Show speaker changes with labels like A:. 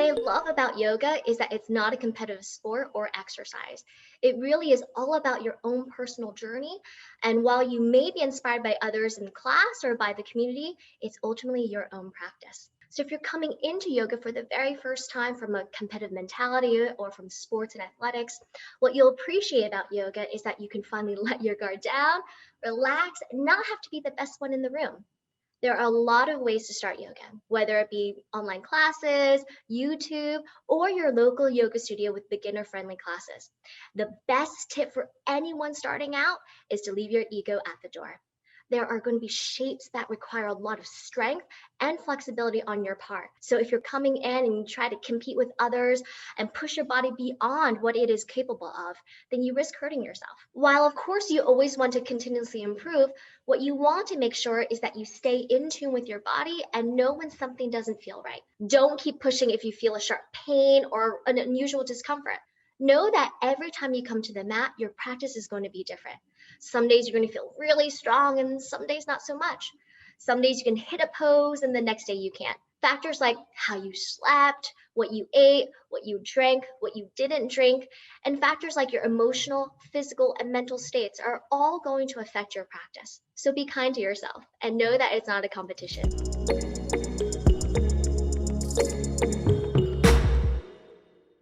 A: I love about yoga is that it's not a competitive sport or exercise. It really is all about your own personal journey. And while you may be inspired by others in class or by the community, it's ultimately your own practice. So if you're coming into yoga for the very first time from a competitive mentality or from sports and athletics, what you'll appreciate about yoga is that you can finally let your guard down, relax, and not have to be the best one in the room. There are a lot of ways to start yoga, whether it be online classes, YouTube, or your local yoga studio with beginner-friendly classes. The best tip for anyone starting out is to leave your ego at the door. There are going to be shapes that require a lot of strength and flexibility on your part. So if you're coming in and you try to compete with others and push your body beyond what it is capable of, then you risk hurting yourself. While of course you always want to continuously improve, what you want to make sure is that you stay in tune with your body and know when something doesn't feel right. Don't keep pushing if you feel a sharp pain or an unusual discomfort. Know that every time you come to the mat, your practice is going to be different. Some days you're going to feel really strong and some days not so much. Some days you can hit a pose and the next day you can't. Factors like how you slept, what you ate, what you drank, what you didn't drink, and factors like your emotional, physical, and mental states are all going to affect your practice. So be kind to yourself and know that it's not a competition.